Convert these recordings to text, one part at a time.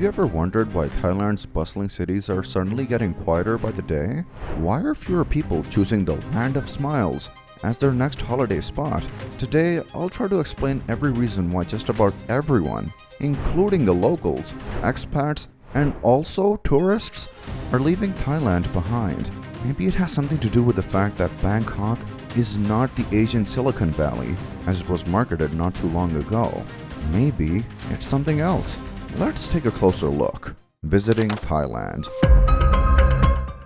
you ever wondered why Thailand's bustling cities are suddenly getting quieter by the day? Why are fewer people choosing the Land of Smiles as their next holiday spot? Today, I'll try to explain every reason why just about everyone, including the locals, expats, and also tourists, are leaving Thailand behind. Maybe it has something to do with the fact that Bangkok is not the Asian Silicon Valley as it was marketed not too long ago. Maybe it's something else. Let's take a closer look. Visiting Thailand.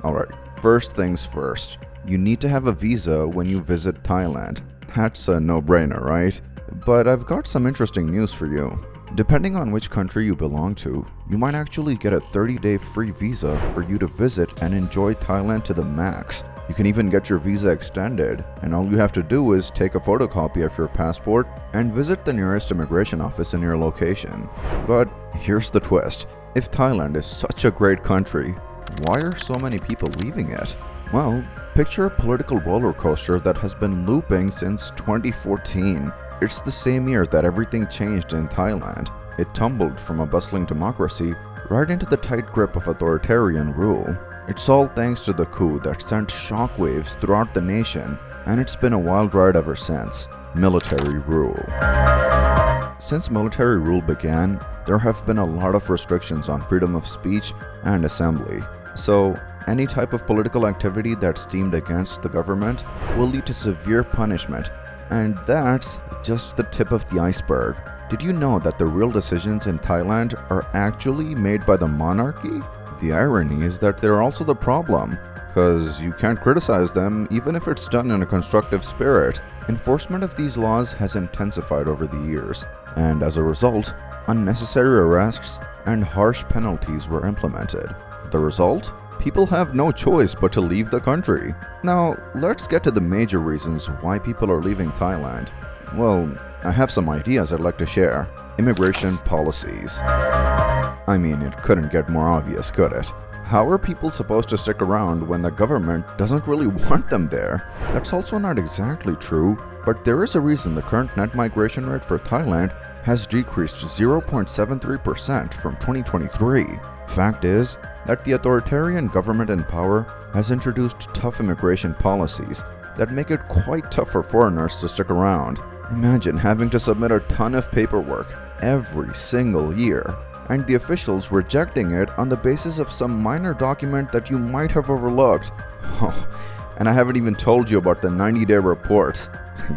Alright, first things first. You need to have a visa when you visit Thailand. That's a no-brainer, right? But I've got some interesting news for you. Depending on which country you belong to, you might actually get a 30-day free visa for you to visit and enjoy Thailand to the max. You can even get your visa extended, and all you have to do is take a photocopy of your passport and visit the nearest immigration office in your location. But here's the twist. If Thailand is such a great country, why are so many people leaving it? Well, picture a political roller coaster that has been looping since 2014. It's the same year that everything changed in Thailand. It tumbled from a bustling democracy right into the tight grip of authoritarian rule. It's all thanks to the coup that sent shockwaves throughout the nation, and it's been a wild ride ever since. Military rule. Since military rule began, there have been a lot of restrictions on freedom of speech and assembly. So, any type of political activity that's deemed against the government will lead to severe punishment. And that's just the tip of the iceberg. Did you know that the real decisions in Thailand are actually made by the monarchy? The irony is that they're also the problem, because you can't criticize them even if it's done in a constructive spirit. Enforcement of these laws has intensified over the years, and as a result, unnecessary arrests and harsh penalties were implemented. The result? People have no choice but to leave the country. Now, let's get to the major reasons why people are leaving Thailand. Well, I have some ideas I'd like to share. Immigration policies. I mean, it couldn't get more obvious, could it? How are people supposed to stick around when the government doesn't really want them there? That's also not exactly true, but there is a reason the current net migration rate for Thailand has decreased 0.73% from 2023. Fact is that the authoritarian government in power has introduced tough immigration policies that make it quite tough for foreigners to stick around. Imagine having to submit a ton of paperwork every single year, and the officials rejecting it on the basis of some minor document that you might have overlooked. Oh, and I haven't even told you about the 90-day reports.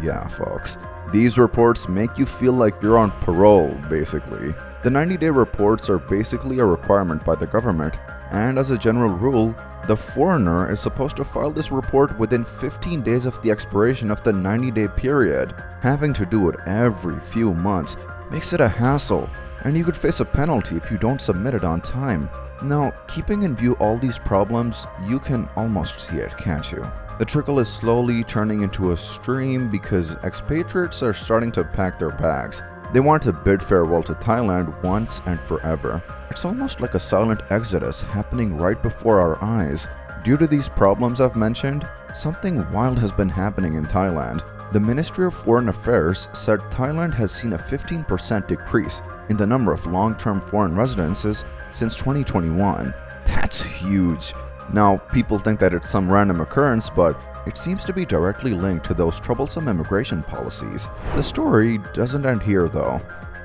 Yeah, folks. These reports make you feel like you're on parole, basically. The 90-day reports are basically a requirement by the government, and as a general rule, the foreigner is supposed to file this report within 15 days of the expiration of the 90-day period. Having to do it every few months makes it a hassle, and you could face a penalty if you don't submit it on time. Now, keeping in view all these problems, you can almost see it, can't you? The trickle is slowly turning into a stream because expatriates are starting to pack their bags. They want to bid farewell to Thailand once and forever. It's almost like a silent exodus happening right before our eyes. Due to these problems I've mentioned, something wild has been happening in Thailand. The Ministry of Foreign Affairs said Thailand has seen a 15% decrease in the number of long-term foreign residences since 2021. That's huge. Now, people think that it's some random occurrence, but it seems to be directly linked to those troublesome immigration policies. The story doesn't end here, though,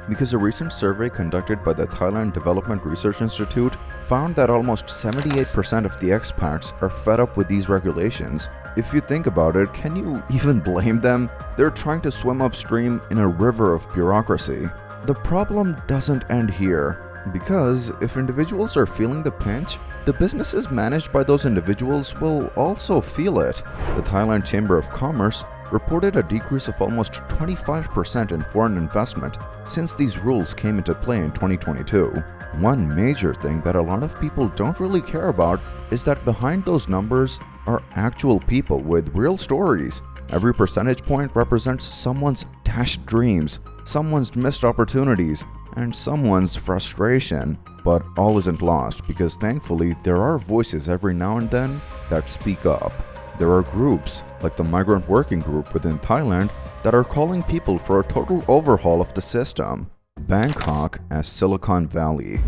because a recent survey conducted by the Thailand Development Research Institute found that almost 78% of the expats are fed up with these regulations. If you think about it, can you even blame them? They're trying to swim upstream in a river of bureaucracy. The problem doesn't end here, because if individuals are feeling the pinch, the businesses managed by those individuals will also feel it. The Thailand Chamber of Commerce reported a decrease of almost 25% in foreign investment since these rules came into play in 2022. One major thing that a lot of people don't really care about is that behind those numbers are actual people with real stories. Every percentage point represents someone's dashed dreams, someone's missed opportunities, and someone's frustration. But all isn't lost, because thankfully there are voices every now and then that speak up. There are groups, like the Migrant Working Group within Thailand, that are calling people for a total overhaul of the system. Bangkok as Silicon Valley.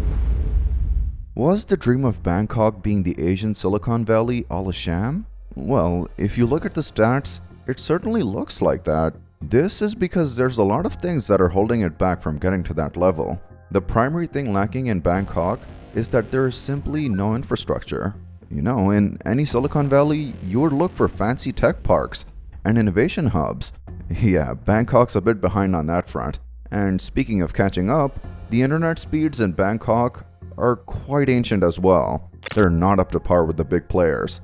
Was the dream of Bangkok being the Asian Silicon Valley all a sham? Well, if you look at the stats, it certainly looks like that. This is because there's a lot of things that are holding it back from getting to that level. The primary thing lacking in Bangkok is that there is simply no infrastructure. You know, in any Silicon Valley, you would look for fancy tech parks and innovation hubs. Yeah, Bangkok's a bit behind on that front. And speaking of catching up, the internet speeds in Bangkok are quite ancient as well. They're not up to par with the big players.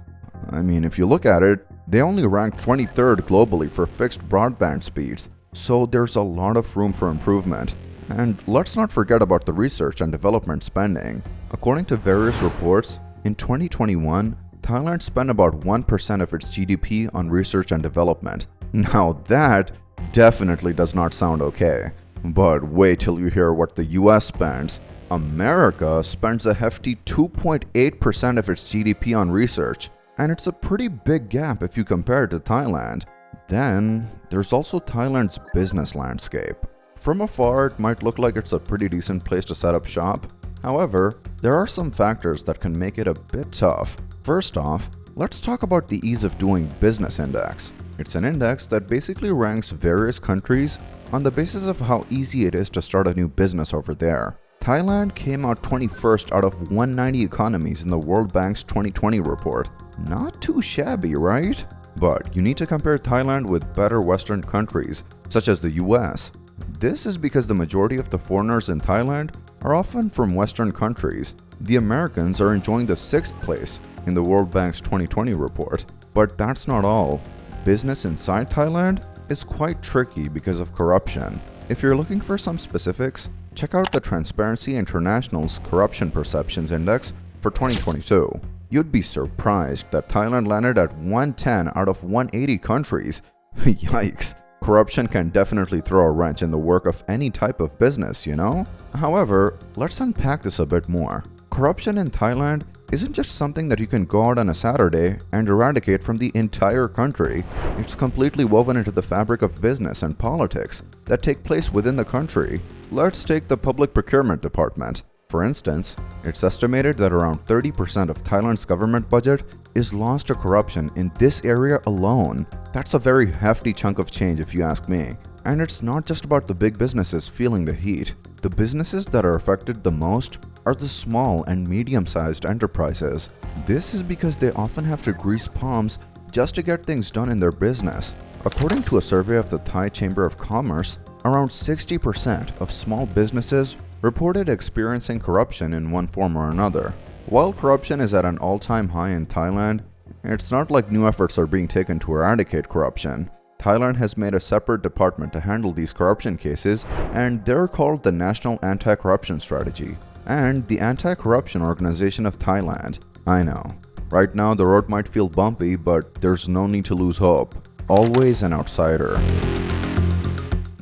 I mean, if you look at it, they only rank 23rd globally for fixed broadband speeds, so there's a lot of room for improvement. And let's not forget about the research and development spending. According to various reports, in 2021, Thailand spent about 1% of its GDP on research and development. Now that definitely does not sound okay. But wait till you hear what the US spends. America spends a hefty 2.8% of its GDP on research, and it's a pretty big gap if you compare it to Thailand. Then, there's also Thailand's business landscape. From afar, it might look like it's a pretty decent place to set up shop. However, there are some factors that can make it a bit tough. First off, let's talk about the Ease of Doing Business Index. It's an index that basically ranks various countries on the basis of how easy it is to start a new business over there. Thailand came out 21st out of 190 economies in the World Bank's 2020 report. Not too shabby, right? But you need to compare Thailand with better Western countries, such as the US. This is because the majority of the foreigners in Thailand are often from Western countries. The Americans are enjoying the 6th place in the World Bank's 2020 report. But that's not all. Business inside Thailand is quite tricky because of corruption. If you're looking for some specifics, check out the Transparency International's Corruption Perceptions Index for 2022. You'd be surprised that Thailand landed at 110 out of 180 countries. Yikes. Corruption can definitely throw a wrench in the work of any type of business, you know? However, let's unpack this a bit more. Corruption in Thailand isn't just something that you can go out on a Saturday and eradicate from the entire country. It's completely woven into the fabric of business and politics that take place within the country. Let's take the public procurement department. For instance, it's estimated that around 30% of Thailand's government budget is lost to corruption in this area alone. That's a very hefty chunk of change if you ask me. And it's not just about the big businesses feeling the heat. The businesses that are affected the most are the small and medium-sized enterprises. This is because they often have to grease palms just to get things done in their business. According to a survey of the Thai Chamber of Commerce, around 60% of small businesses reported experiencing corruption in one form or another. While corruption is at an all-time high in Thailand, it's not like new efforts are being taken to eradicate corruption. Thailand has made a separate department to handle these corruption cases, and they're called the National Anti-Corruption Strategy and the Anti-Corruption Organization of Thailand. I know, right now the road might feel bumpy, but there's no need to lose hope. Always an outsider.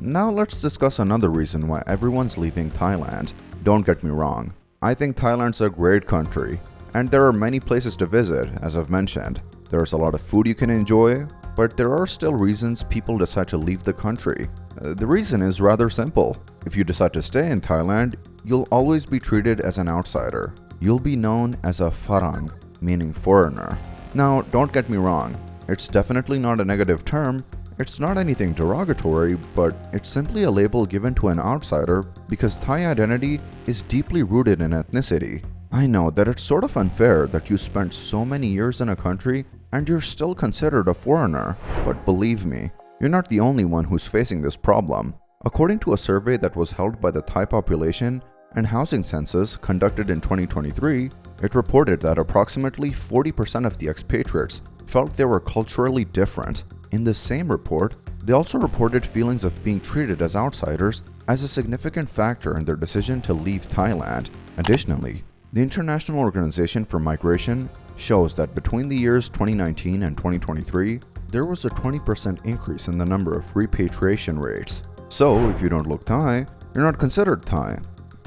Now let's discuss another reason why everyone's leaving Thailand. Don't get me wrong, I think Thailand's a great country, and there are many places to visit, as I've mentioned. There's a lot of food you can enjoy, but there are still reasons people decide to leave the country. The reason is rather simple. If you decide to stay in Thailand, you'll always be treated as an outsider. You'll be known as a farang, meaning foreigner. Now, don't get me wrong, it's definitely not a negative term. It's not anything derogatory, but it's simply a label given to an outsider because Thai identity is deeply rooted in ethnicity. I know that it's sort of unfair that you spent so many years in a country and you're still considered a foreigner, but believe me, you're not the only one who's facing this problem. According to a survey that was held by the Thai Population and Housing Census conducted in 2023, it reported that approximately 40% of the expatriates felt they were culturally different. In the same report, they also reported feelings of being treated as outsiders as a significant factor in their decision to leave Thailand. Additionally, the International Organization for Migration shows that between the years 2019 and 2023, there was a 20% increase in the number of repatriation rates. So, if you don't look Thai, you're not considered Thai.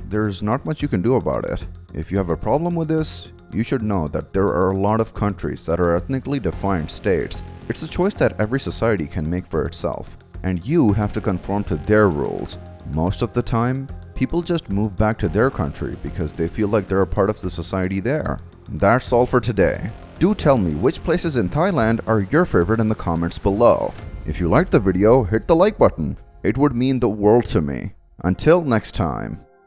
There's not much you can do about it. If you have a problem with this, you should know that there are a lot of countries that are ethnically defined states. It's a choice that every society can make for itself, and you have to conform to their rules. Most of the time, People just move back to their country because they feel like they're a part of the society there. That's all for today. Do tell me which places in Thailand are your favorite in the comments below. If you liked the video, hit the like button. It would mean the world to me. Until next time.